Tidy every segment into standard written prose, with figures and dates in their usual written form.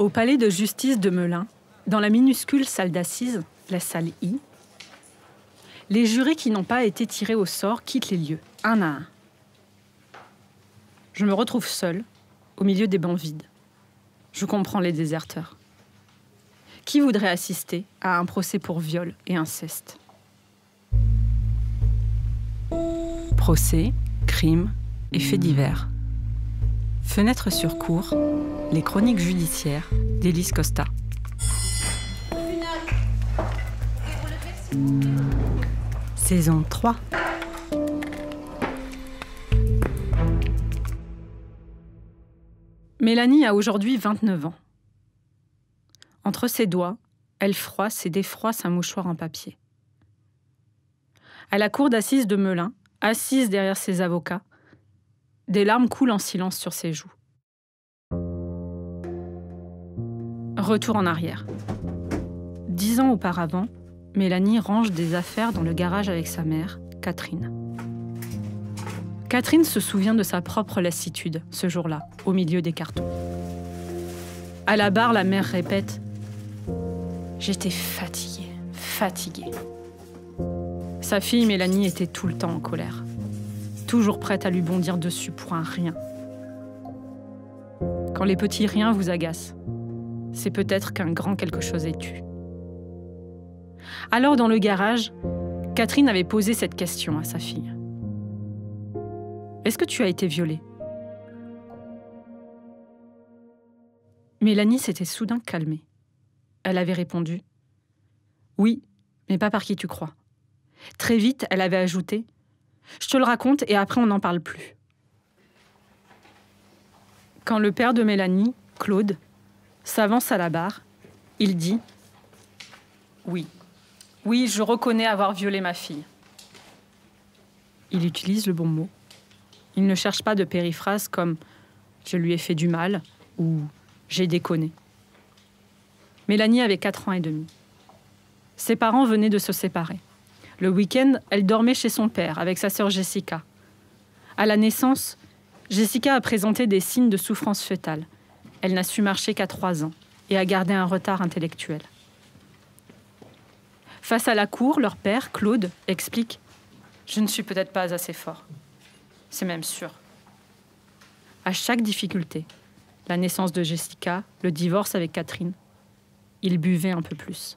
Au palais de justice de Melun, dans la minuscule salle d'assises, la salle I, les jurés qui n'ont pas été tirés au sort quittent les lieux, un à un. Je me retrouve seule, au milieu des bancs vides. Je comprends les déserteurs. Qui voudrait assister à un procès pour viol et inceste? Procès, crimes et faits divers. Fenêtre sur cour, les chroniques judiciaires d'Élise Costa. Saison 3. Mélanie a aujourd'hui 29 ans. Entre ses doigts, elle froisse et défroisse un mouchoir en papier. À la cour d'assises de Melun, assise derrière ses avocats, des larmes coulent en silence sur ses joues. Retour en arrière. 10 ans auparavant, Mélanie range des affaires dans le garage avec sa mère, Catherine. Catherine se souvient de sa propre lassitude, ce jour-là, au milieu des cartons. À la barre, la mère répète « J'étais fatiguée. » Sa fille, Mélanie, était tout le temps en colère, toujours prête à lui bondir dessus pour un rien. Quand les petits riens vous agacent, c'est peut-être qu'un grand quelque chose est tu. Alors, dans le garage, Catherine avait posé cette question à sa fille. « Est-ce que tu as été violée ?» Mélanie s'était soudain calmée. Elle avait répondu « Oui, mais pas par qui tu crois. » Très vite, elle avait ajouté « Je te le raconte et après on n'en parle plus. » Quand le père de Mélanie, Claude, s'avance à la barre, il dit « Oui, je reconnais avoir violé ma fille. » Il utilise le bon mot. Il ne cherche pas de périphrase comme « je lui ai fait du mal » ou « j'ai déconné ». Mélanie avait 4 ans et demi. Ses parents venaient de se séparer. Le week-end, elle dormait chez son père avec sa sœur Jessica. À la naissance, Jessica a présenté des signes de souffrance fœtale. Elle n'a su marcher qu'à 3 ans et a gardé un retard intellectuel. Face à la cour, leur père, Claude, explique « Je ne suis peut-être pas assez fort. C'est même sûr. » À chaque difficulté, la naissance de Jessica, le divorce avec Catherine, il buvait un peu plus.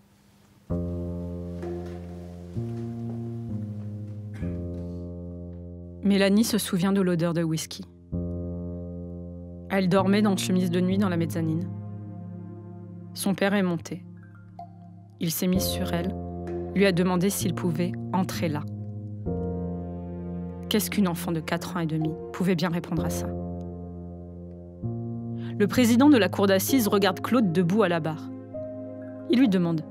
Mélanie se souvient de l'odeur de whisky. Elle dormait dans une chemise de nuit dans la mezzanine. Son père est monté. Il s'est mis sur elle, lui a demandé s'il pouvait entrer là. Qu'est-ce qu'une enfant de 4 ans et demi pouvait bien répondre à ça? Le président de la cour d'assises regarde Claude debout à la barre. Il lui demande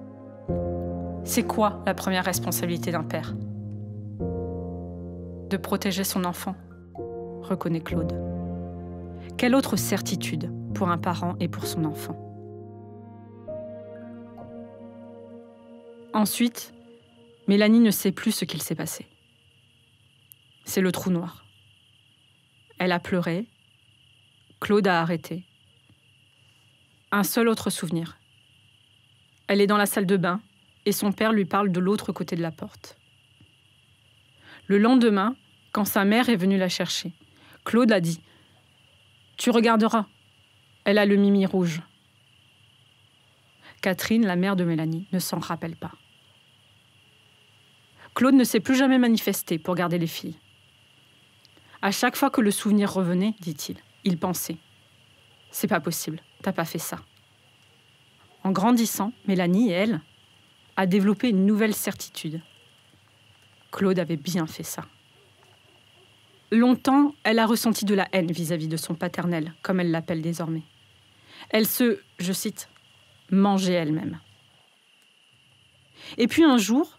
« C'est quoi la première responsabilité d'un père ?» « De protéger son enfant », reconnaît Claude. Quelle autre certitude pour un parent et pour son enfant? Ensuite, Mélanie ne sait plus ce qu'il s'est passé. C'est le trou noir. Elle a pleuré. Claude a arrêté. Un seul autre souvenir. Elle est dans la salle de bain et son père lui parle de l'autre côté de la porte. Le lendemain, quand sa mère est venue la chercher, Claude a dit « Tu regarderas, elle a le mimi rouge. » Catherine, la mère de Mélanie, ne s'en rappelle pas. Claude ne s'est plus jamais manifesté pour garder les filles. À chaque fois que le souvenir revenait, dit-il, il pensait « C'est pas possible, t'as pas fait ça. » En grandissant, Mélanie, elle, a développé une nouvelle certitude. Claude avait bien fait ça. Longtemps, elle a ressenti de la haine vis-à-vis de son paternel, comme elle l'appelle désormais. Elle se, je cite, mangeait elle-même. Et puis un jour,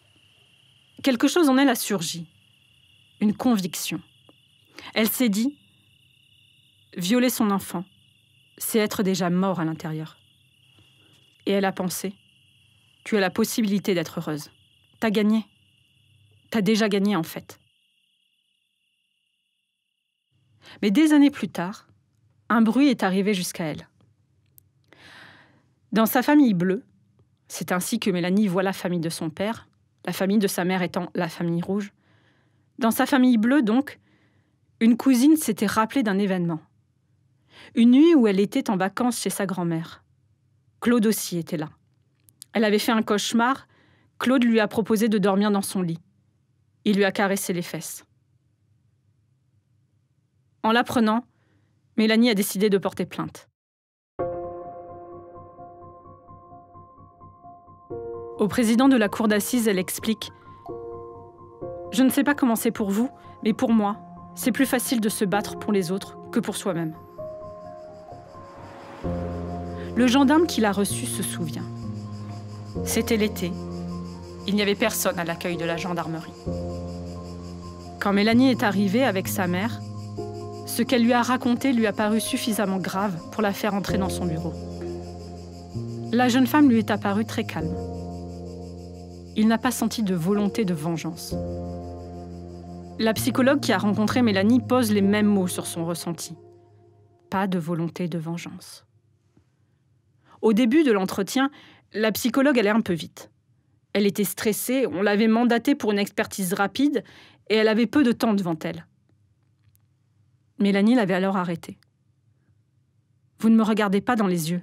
quelque chose en elle a surgi. Une conviction. Elle s'est dit, violer son enfant, c'est être déjà mort à l'intérieur. Et elle a pensé, tu as la possibilité d'être heureuse. T'as gagné. T'as déjà gagné en fait. Mais des années plus tard, un bruit est arrivé jusqu'à elle. Dans sa famille bleue, c'est ainsi que Mélanie voit la famille de son père, la famille de sa mère étant la famille rouge. Dans sa famille bleue, donc, une cousine s'était rappelée d'un événement. Une nuit où elle était en vacances chez sa grand-mère. Claude aussi était là. Elle avait fait un cauchemar. Claude lui a proposé de dormir dans son lit. Il lui a caressé les fesses. En l'apprenant, Mélanie a décidé de porter plainte. Au président de la cour d'assises, elle explique « Je ne sais pas comment c'est pour vous, mais pour moi, c'est plus facile de se battre pour les autres que pour soi-même. » Le gendarme qui l'a reçue se souvient. C'était l'été. Il n'y avait personne à l'accueil de la gendarmerie. Quand Mélanie est arrivée avec sa mère, ce qu'elle lui a raconté lui a paru suffisamment grave pour la faire entrer dans son bureau. La jeune femme lui est apparue très calme. Il n'a pas senti de volonté de vengeance. La psychologue qui a rencontré Mélanie pose les mêmes mots sur son ressenti. Pas de volonté de vengeance. Au début de l'entretien, la psychologue allait un peu vite. Elle était stressée, on l'avait mandatée pour une expertise rapide et elle avait peu de temps devant elle. Mélanie l'avait alors arrêtée. « Vous ne me regardez pas dans les yeux. »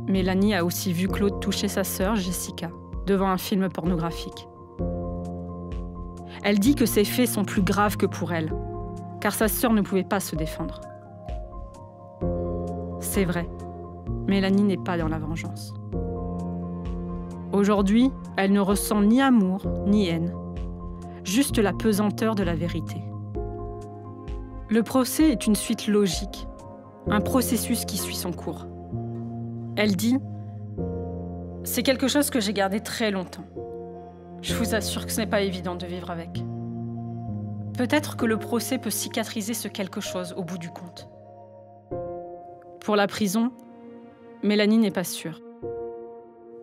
Mélanie a aussi vu Claude toucher sa sœur, Jessica, devant un film pornographique. Elle dit que ces faits sont plus graves que pour elle, car sa sœur ne pouvait pas se défendre. C'est vrai, Mélanie n'est pas dans la vengeance. Aujourd'hui, elle ne ressent ni amour, ni haine, juste la pesanteur de la vérité. Le procès est une suite logique, un processus qui suit son cours. Elle dit « C'est quelque chose que j'ai gardé très longtemps. Je vous assure que ce n'est pas évident de vivre avec. Peut-être que le procès peut cicatriser ce quelque chose au bout du compte. » Pour la prison, Mélanie n'est pas sûre.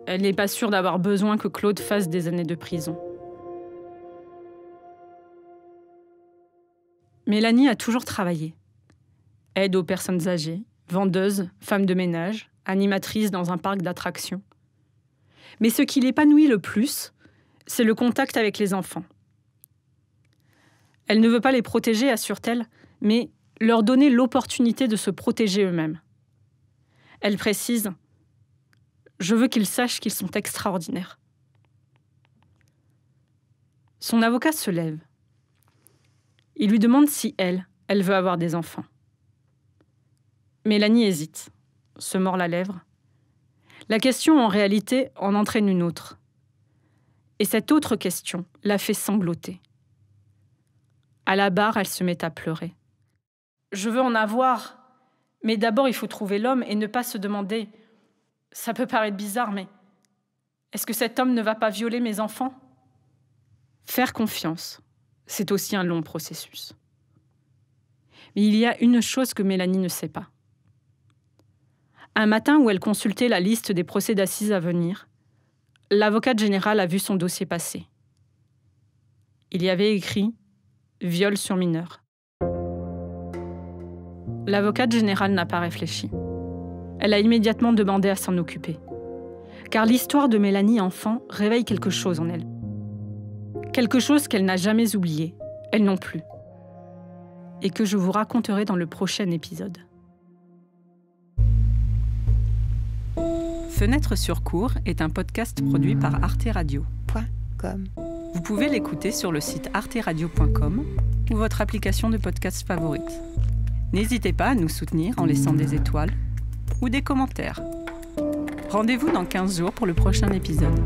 Elle n'est pas sûre d'avoir besoin que Claude fasse des années de prison. Mélanie a toujours travaillé. Aide aux personnes âgées, vendeuse, femme de ménage, animatrice dans un parc d'attractions. Mais ce qui l'épanouit le plus, c'est le contact avec les enfants. Elle ne veut pas les protéger, assure-t-elle, mais leur donner l'opportunité de se protéger eux-mêmes. Elle précise « Je veux qu'ils sachent qu'ils sont extraordinaires. » Son avocat se lève. Il lui demande si elle veut avoir des enfants. Mélanie hésite, se mord la lèvre. La question, en réalité, en entraîne une autre. Et cette autre question la fait sangloter. À la barre, elle se met à pleurer. « Je veux en avoir, mais d'abord il faut trouver l'homme et ne pas se demander, ça peut paraître bizarre, mais est-ce que cet homme ne va pas violer mes enfants ?» Faire confiance, c'est aussi un long processus. Mais il y a une chose que Mélanie ne sait pas. Un matin où elle consultait la liste des procès d'assises à venir, l'avocate générale a vu son dossier passer. Il y avait écrit « Viol sur mineur ». L'avocate générale n'a pas réfléchi. Elle a immédiatement demandé à s'en occuper. Car l'histoire de Mélanie enfant réveille quelque chose en elle. Quelque chose qu'elle n'a jamais oublié, elle non plus. Et que je vous raconterai dans le prochain épisode. Fenêtre sur cour est un podcast produit par Arte Radio. Vous pouvez l'écouter sur le site arteradio.com ou votre application de podcast favorite. N'hésitez pas à nous soutenir en laissant des étoiles ou des commentaires. Rendez-vous dans 15 jours pour le prochain épisode.